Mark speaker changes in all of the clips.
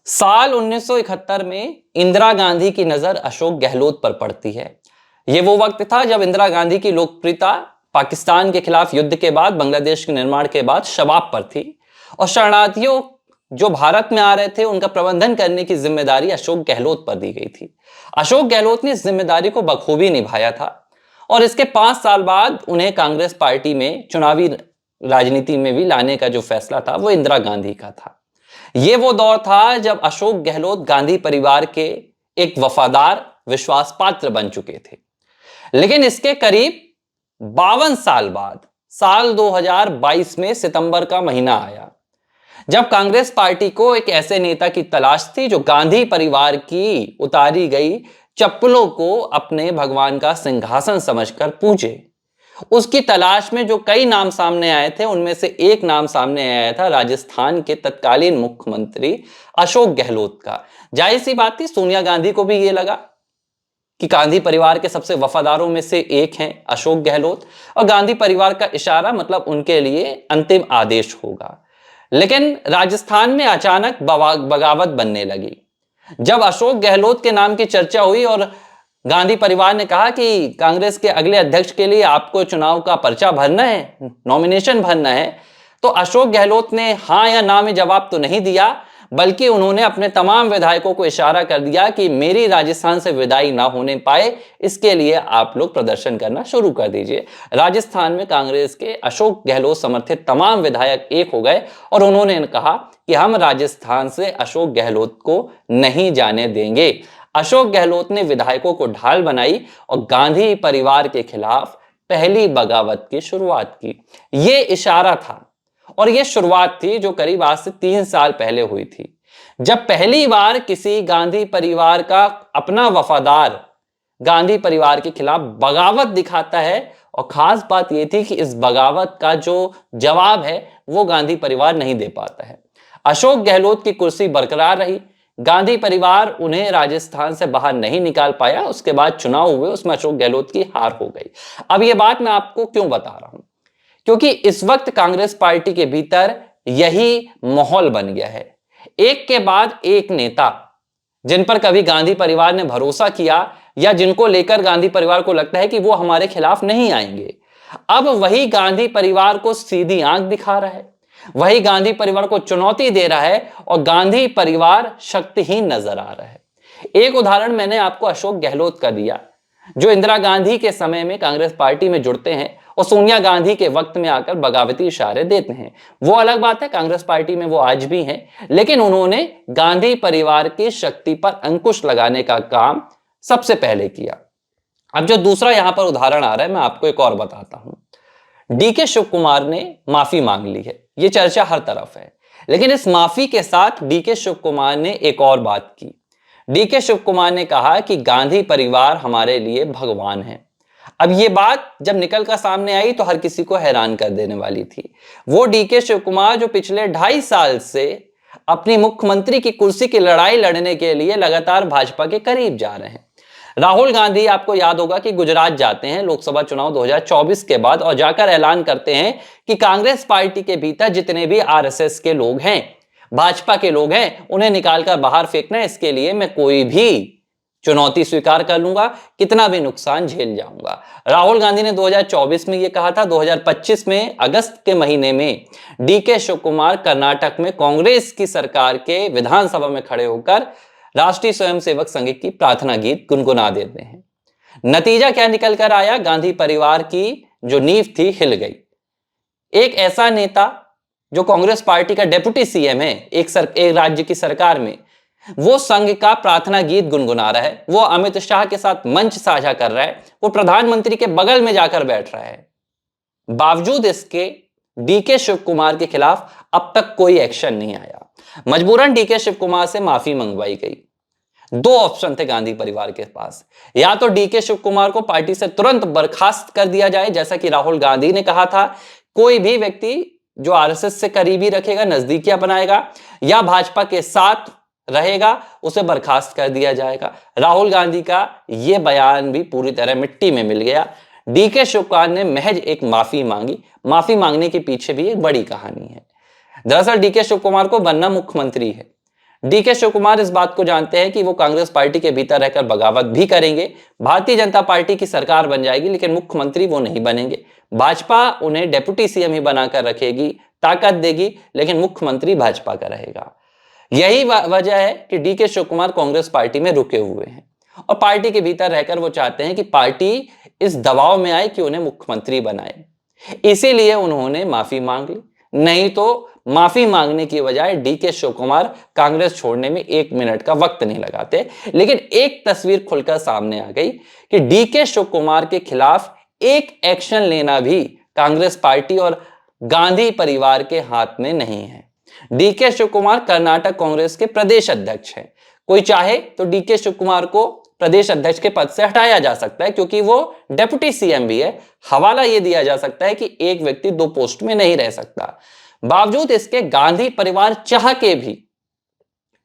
Speaker 1: साल 1971 में इंदिरा गांधी की नजर अशोक गहलोत पर पड़ती है। यह वो वक्त था जब इंदिरा गांधी की लोकप्रियता पाकिस्तान के खिलाफ युद्ध के बाद, बांग्लादेश के निर्माण के बाद शबाब पर थी और शरणार्थियों जो भारत में आ रहे थे उनका प्रबंधन करने की जिम्मेदारी अशोक गहलोत पर दी गई थी। अशोक गहलोत ने इस जिम्मेदारी को बखूबी निभाया था और इसके 5 साल बाद उन्हें कांग्रेस पार्टी में चुनावी राजनीति में भी लाने का जो फैसला था वो इंदिरा गांधी का था। यह वो दौर था जब अशोक गहलोत गांधी परिवार के एक वफादार विश्वास पात्र बन चुके थे। लेकिन इसके करीब 52 साल बाद साल 2022 में सितंबर का महीना आया जब कांग्रेस पार्टी को एक ऐसे नेता की तलाश थी जो गांधी परिवार की उतारी गई चप्पलों को अपने भगवान का सिंहासन समझकर पूजे। उसकी तलाश में जो कई नाम सामने आए थे उनमें से एक नाम सामने आया था राजस्थान के तत्कालीन मुख्यमंत्री अशोक गहलोत का। जाहिर सी बात थी, सोनिया गांधी को भी यह लगा कि गांधी परिवार के सबसे वफादारों में से एक हैं अशोक गहलोत और गांधी परिवार का इशारा मतलब उनके लिए अंतिम आदेश होगा। लेकिन राजस्थान में अचानक बगावत बनने लगी। जब अशोक गहलोत के नाम की चर्चा हुई और गांधी परिवार ने कहा कि कांग्रेस के अगले अध्यक्ष के लिए आपको चुनाव का पर्चा भरना है, नॉमिनेशन भरना है, तो अशोक गहलोत ने हां या ना में जवाब तो नहीं दिया, बल्कि उन्होंने अपने तमाम विधायकों को इशारा कर दिया कि मेरी राजस्थान से विदाई ना होने पाए, इसके लिए आप लोग प्रदर्शन करना शुरू कर दीजिए। राजस्थान में कांग्रेस के अशोक गहलोत समर्थित तमाम विधायक एक हो गए और उन्होंने कहा कि हम राजस्थान से अशोक गहलोत को नहीं जाने देंगे। अशोक गहलोत ने विधायकों को ढाल बनाई और गांधी परिवार के खिलाफ पहली बगावत की शुरुआत की। यह इशारा था और यह शुरुआत थी जो करीब आज से 3 साल पहले हुई थी, जब पहली बार किसी गांधी परिवार का अपना वफादार गांधी परिवार के खिलाफ बगावत दिखाता है। और खास बात यह थी कि इस बगावत का जो जवाब है वो गांधी परिवार नहीं दे पाता है। अशोक गहलोत की कुर्सी बरकरार रही, गांधी परिवार उन्हें राजस्थान से बाहर नहीं निकाल पाया। उसके बाद चुनाव हुए, उसमें अशोक गहलोत की हार हो गई। अब यह बात मैं आपको क्यों बता रहा हूं, क्योंकि इस वक्त कांग्रेस पार्टी के भीतर यही माहौल बन गया है। एक के बाद एक नेता जिन पर कभी गांधी परिवार ने भरोसा किया या जिनको लेकर गांधी परिवार को लगता है कि वो हमारे खिलाफ नहीं आएंगे, अब वही गांधी परिवार को सीधी आंख दिखा रहा है, वही गांधी परिवार को चुनौती दे रहा है और गांधी परिवार शक्तिहीन नजर आ रहा है। एक उदाहरण मैंने आपको अशोक गहलोत का दिया, जो इंदिरा गांधी के समय में कांग्रेस पार्टी में जुड़ते हैं और सोनिया गांधी के वक्त में आकर बगावती इशारे देते हैं। वो अलग बात है, कांग्रेस पार्टी में वो आज भी हैं, लेकिन उन्होंने गांधी परिवार की शक्ति पर अंकुश लगाने का काम सबसे पहले किया। अब जो दूसरा यहां पर उदाहरण आ रहा है, मैं आपको एक और बताता हूं। डीके शिव कुमार ने माफी मांग ली है, ये चर्चा हर तरफ है, लेकिन इस माफी के साथ डीके शिव कुमार ने एक और बात की। डीके शिव कुमार ने कहा कि गांधी परिवार हमारे लिए भगवान है। अब ये बात जब निकल कर सामने आई तो हर किसी को हैरान कर देने वाली थी। वो डीके शिव कुमार जो पिछले 2.5 साल से अपनी मुख्यमंत्री की कुर्सी की लड़ाई लड़ने के लिए लगातार भाजपा के करीब जा रहे हैं। राहुल गांधी, आपको याद होगा कि गुजरात जाते हैं लोकसभा चुनाव 2024 के बाद और जाकर ऐलान करते हैं कि कांग्रेस पार्टी के भीतर जितने भी आरएसएस के लोग हैं, भाजपा के लोग हैं, उन्हें निकालकर बाहर फेंकना है। इसके लिए मैं कोई भी चुनौती स्वीकार कर लूंगा, कितना भी नुकसान झेल जाऊंगा। राहुल गांधी ने 2024 में यह कहा था। 2025 में अगस्त के महीने में डीके शिव कुमार कर्नाटक में कांग्रेस की सरकार के विधानसभा में खड़े होकर राष्ट्रीय स्वयंसेवक संघ की प्रार्थना गीत गुनगुना देते हैं। नतीजा क्या निकल कर आया? गांधी परिवार की जो नींव थी हिल गई। एक ऐसा नेता जो कांग्रेस पार्टी का डेप्यूटी सीएम है एक राज्य की सरकार में, वो संघ का प्रार्थना गीत गुनगुना रहा है, वो अमित शाह के साथ मंच साझा कर रहा है, वो प्रधानमंत्री के बगल में जाकर बैठ रहा है। बावजूद इसके डीके शिव कुमार के खिलाफ अब तक कोई एक्शन नहीं आया। मजबूरन डीके शिव कुमार से माफी मंगवाई गई। 2 ऑप्शन थे गांधी परिवार के पास, या तो डीके शिव कुमार को पार्टी से तुरंत बर्खास्त कर दिया जाए, जैसा कि राहुल गांधी ने कहा था, कोई भी व्यक्ति जो आरएसएस से करीबी रखेगा, नजदीकियां बनाएगा या भाजपा के साथ रहेगा, उसे बर्खास्त कर दिया जाएगा। राहुल गांधी का यह बयान भी पूरी तरह मिट्टी में मिल गया। डीके शिव कुमार ने महज एक माफी मांगी। माफी मांगने के पीछे भी एक बड़ी कहानी है। दरअसल डीके शिव कुमार को बनना मुख्यमंत्री है। डीके शिव कुमार इस बात को जानते हैं कि वो कांग्रेस पार्टी के भीतर रहकर बगावत भी करेंगे, भारतीय जनता पार्टी की सरकार बन जाएगी, लेकिन मुख्यमंत्री वो नहीं बनेंगे। भाजपा उन्हें डेप्यूटी सीएम ही बनाकर रखेगी, ताकत देगी, लेकिन मुख्यमंत्री भाजपा का रहेगा। यही वजह है कि डीके शिव कुमार कांग्रेस पार्टी में रुके हुए हैं और पार्टी के भीतर रहकर वो चाहते हैं कि पार्टी इस दबाव में आए कि उन्हें मुख्यमंत्री बनाए। इसीलिए उन्होंने माफी मांग ली, नहीं तो माफी मांगने की बजाय डीके शिव कुमार कांग्रेस छोड़ने में 1 मिनट का वक्त नहीं लगाते। लेकिन एक तस्वीर खुलकर सामने आ गई कि डीके शिव कुमार के खिलाफ एक एक्शन लेना भी कांग्रेस पार्टी और गांधी परिवार के हाथ में नहीं है। डीके शिव कुमार कर्नाटक कांग्रेस के प्रदेश अध्यक्ष हैं। कोई चाहे तो डीके शिव कुमार को प्रदेश अध्यक्ष के पद से हटाया जा सकता है, क्योंकि वो डेप्यूटी सीएम भी है। हवाला यह दिया जा सकता है कि एक व्यक्ति 2 पोस्ट में नहीं रह सकता। बावजूद इसके गांधी परिवार चाह के भी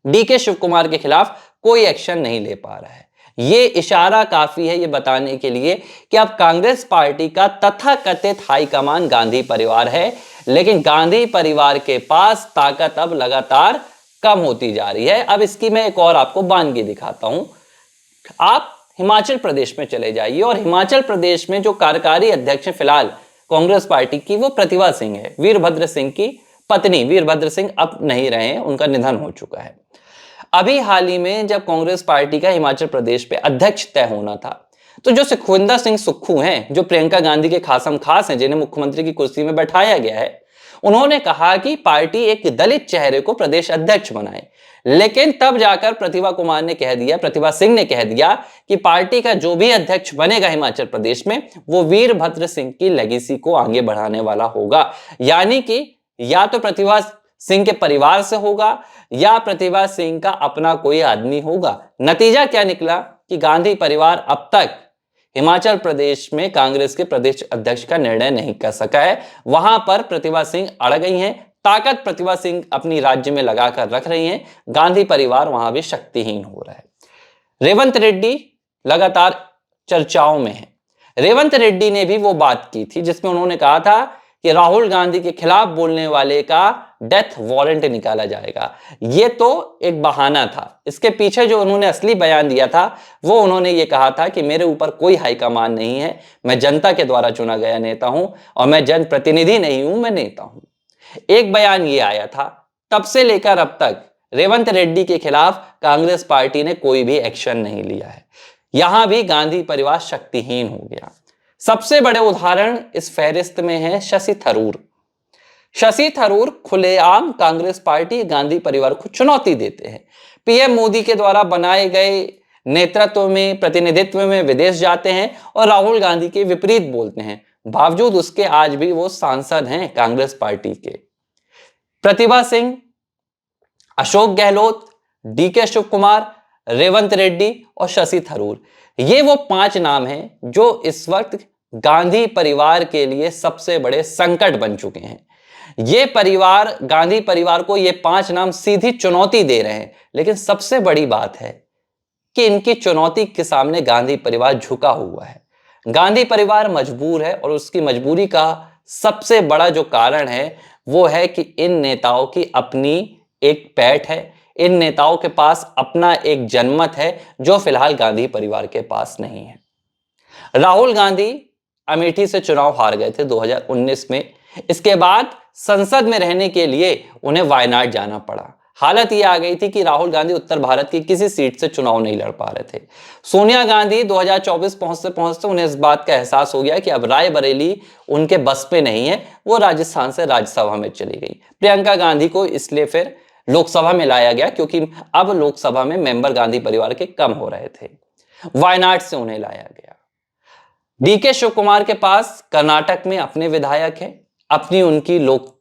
Speaker 1: डीके शिव कुमार के खिलाफ कोई एक्शन नहीं ले पा रहा है। यह इशारा काफी है ये बताने के लिए कि अब कांग्रेस पार्टी का तथाकथित हाईकमान गांधी परिवार है, लेकिन गांधी परिवार के पास ताकत अब लगातार कम होती जा रही है। अब इसकी मैं एक और आपको वानगी दिखाता हूं। आप हिमाचल प्रदेश में चले जाइए और हिमाचल प्रदेश में जो कार्यकारी अध्यक्ष फिलहाल कांग्रेस पार्टी की, वो प्रतिभा सिंह है, वीरभद्र सिंह की पत्नी। वीरभद्र सिंह अब नहीं रहे हैं, उनका निधन हो चुका है। अभी हाल ही में जब कांग्रेस पार्टी का हिमाचल प्रदेश पे अध्यक्ष तय होना था, तो जो सुखविंदर सिंह सुक्खू हैं, जो प्रियंका गांधी के खासम खास हैं, जिन्हें मुख्यमंत्री की कुर्सी में बैठाया गया है, उन्होंने कहा कि पार्टी एक दलित चेहरे को प्रदेश अध्यक्ष बनाए। लेकिन तब जाकर प्रतिभा सिंह ने कह दिया कि पार्टी का जो भी अध्यक्ष बनेगा हिमाचल प्रदेश में, वो वीरभद्र सिंह की लेगेसी को आगे बढ़ाने वाला होगा। यानी कि या तो प्रतिभा सिंह के परिवार से होगा या प्रतिभा सिंह का अपना कोई आदमी होगा। नतीजा क्या निकला कि गांधी परिवार अब तक हिमाचल प्रदेश में कांग्रेस के प्रदेश अध्यक्ष का निर्णय नहीं कर सका है। वहां पर प्रतिभा सिंह अड़ गई हैं, ताकत प्रतिभा सिंह अपनी राज्य में लगाकर रख रही हैं। गांधी परिवार वहां भी शक्तिहीन हो रहा है। रेवंत रेड्डी लगातार चर्चाओं में है। रेवंत रेड्डी ने भी वो बात की थी जिसमें उन्होंने कहा था कि राहुल गांधी के खिलाफ बोलने वाले का डेथ वारंट निकाला जाएगा। ये तो एक बहाना था। इसके पीछे जो उन्होंने असली बयान दिया था, वो उन्होंने ये कहा था कि मेरे ऊपर कोई हाईकमान नहीं है, मैं जनता के द्वारा चुना गया नेता हूं और मैं जनप्रतिनिधि नहीं हूं, मैं नेता हूं। एक बयान ये आया था। तब से लेकर अब तक रेवंत रेड्डी के खिलाफ कांग्रेस पार्टी ने कोई भी एक्शन नहीं लिया है। यहां भी गांधी परिवार शक्तिहीन हो गया। सबसे बड़े उदाहरण इस फहरिस्त में है शशि थरूर। शशि थरूर खुलेआम कांग्रेस पार्टी गांधी परिवार को चुनौती देते हैं। पीएम मोदी के द्वारा बनाए गए नेतृत्व में, प्रतिनिधित्व में विदेश जाते हैं और राहुल गांधी के विपरीत बोलते हैं। बावजूद उसके आज भी वो सांसद हैं कांग्रेस पार्टी के। प्रतिभा सिंह, अशोक गहलोत, डीके शिव कुमार, रेवंत रेड्डी और शशि थरूर, ये वो 5 नाम हैं जो इस वक्त गांधी परिवार के लिए सबसे बड़े संकट बन चुके हैं। ये परिवार, गांधी परिवार को ये 5 नाम सीधी चुनौती दे रहे हैं। लेकिन सबसे बड़ी बात है कि इनकी चुनौती के सामने गांधी परिवार झुका हुआ है। गांधी परिवार मजबूर है और उसकी मजबूरी का सबसे बड़ा जो कारण है वो है कि इन नेताओं की अपनी एक पैठ है। इन नेताओं के पास अपना एक जनमत है जो फिलहाल गांधी परिवार के पास नहीं है। राहुल गांधी अमेठी से चुनाव हार गए थे 2019 में। इसके बाद संसद में रहने के लिए उन्हें वायनाड जाना पड़ा। हालत यह आ गई थी कि राहुल गांधी उत्तर भारत की किसी सीट से चुनाव नहीं लड़ पा रहे थे। सोनिया गांधी 2024 पहुंचते पहुंचते उन्हें इस बात का एहसास हो गया कि अब रायबरेली उनके बस पे नहीं है। वो राजस्थान से राज्यसभा में चली गई। प्रियंका गांधी को इसलिए फिर लोकसभा में लाया गया क्योंकि अब लोकसभा में मेंबर गांधी परिवार के कम हो रहे थे। वायनाड से उन्हें लाया गया। डीके शिव कुमार के पास कर्नाटक में अपने विधायक हैं, अपनी उनकी लोकमत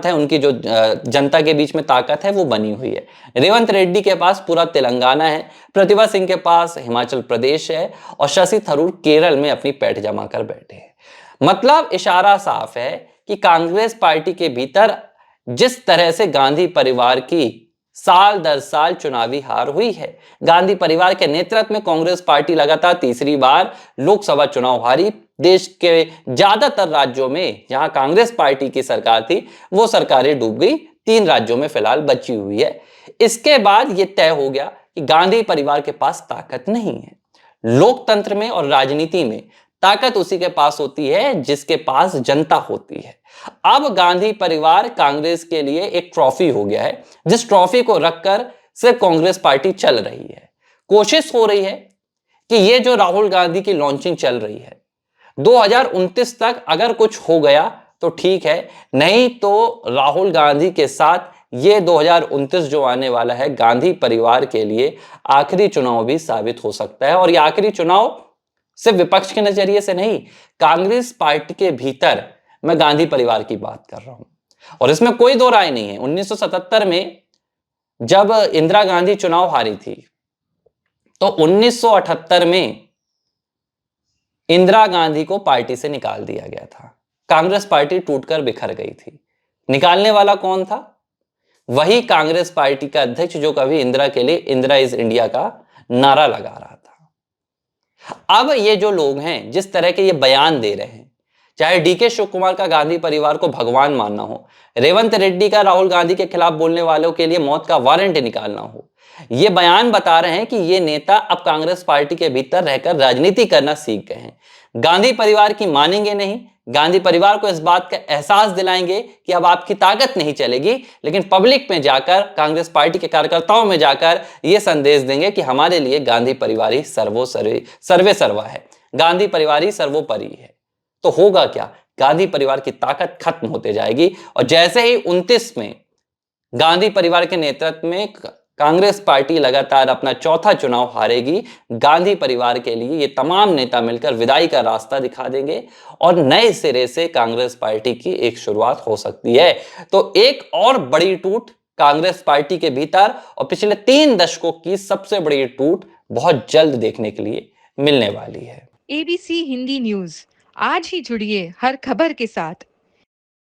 Speaker 1: है, उनकी जो जनता के बीच में ताकत है वो बनी हुई है। रेवंत रेड्डी के पास पूरा तेलंगाना है, प्रतिभा सिंह के पास हिमाचल प्रदेश है और शशि थरूर केरल में अपनी पैठ जमा कर बैठे हैं। मतलब इशारा साफ है कि कांग्रेस पार्टी के भीतर जिस तरह से गांधी परिवार की साल दर साल चुनावी हार हुई है, गांधी परिवार के नेतृत्व में कांग्रेस पार्टी लगातार तीसरी बार लोकसभा चुनाव हारी। देश के ज्यादातर राज्यों में जहां कांग्रेस पार्टी की सरकार थी वो सरकारें डूब गई। 3 राज्यों में फिलहाल बची हुई है। इसके बाद यह तय हो गया कि गांधी परिवार के पास ताकत नहीं है। लोकतंत्र में और राजनीति में ताकत उसी के पास होती है जिसके पास जनता होती है। अब गांधी परिवार कांग्रेस के लिए एक ट्रॉफी हो गया है, जिस ट्रॉफी को रखकर सिर्फ कांग्रेस पार्टी चल रही है। कोशिश हो रही है कि ये जो राहुल गांधी की लॉन्चिंग चल रही है 2029 तक अगर कुछ हो गया तो ठीक है, नहीं तो राहुल गांधी के साथ ये 2029 जो आने वाला है गांधी परिवार के लिए आखिरी चुनाव भी साबित हो सकता है। और ये आखिरी चुनाव सिर्फ विपक्ष के नजरिए से नहीं, कांग्रेस पार्टी के भीतर मैं गांधी परिवार की बात कर रहा हूं। और इसमें कोई दो राय नहीं है। 1977 में जब इंदिरा गांधी चुनाव हारी थी तो 1978 में इंदिरा गांधी को पार्टी से निकाल दिया गया था। कांग्रेस पार्टी टूटकर बिखर गई थी। निकालने वाला कौन था? वही कांग्रेस पार्टी का अध्यक्ष जो कभी इंदिरा के लिए इंदिरा इज इंडिया का नारा लगा रहा था। अब ये जो लोग हैं जिस तरह के ये बयान दे रहे हैं, चाहे डीके शिव कुमार का गांधी परिवार को भगवान मानना हो, रेवंत रेड्डी का राहुल गांधी के खिलाफ बोलने वालों के लिए मौत का वारंट निकालना हो, ये बयान बता रहे हैं कि ये नेता अब कांग्रेस पार्टी के भीतर रहकर राजनीति करना सीख गए हैं। गांधी परिवार की मानेंगे नहीं, गांधी परिवार को इस बात का एहसास दिलाएंगे कि अब आपकी ताकत नहीं चलेगी, लेकिन पब्लिक में जाकर, कांग्रेस पार्टी के कार्यकर्ताओं में जाकर ये संदेश देंगे कि हमारे लिए गांधी परिवार ही सर्वे सर्वा है, गांधी परिवार ही सर्वोपरि है। तो होगा क्या? गांधी परिवार की ताकत खत्म होते जाएगी। और जैसे ही 29 में गांधी परिवार के नेतृत्व में कांग्रेस पार्टी लगातार अपना चौथा चुनाव हारेगी, गांधी परिवार के लिए ये तमाम नेता मिलकर विदाई का रास्ता दिखा देंगे और नए सिरे से कांग्रेस पार्टी की एक शुरुआत हो सकती है। तो एक और बड़ी टूट कांग्रेस पार्टी के भीतर और पिछले 3 दशकों की सबसे बड़ी टूट बहुत जल्द देखने के लिए मिलने वाली है।
Speaker 2: ABC हिंदी न्यूज, आज ही जुड़िए हर खबर के साथ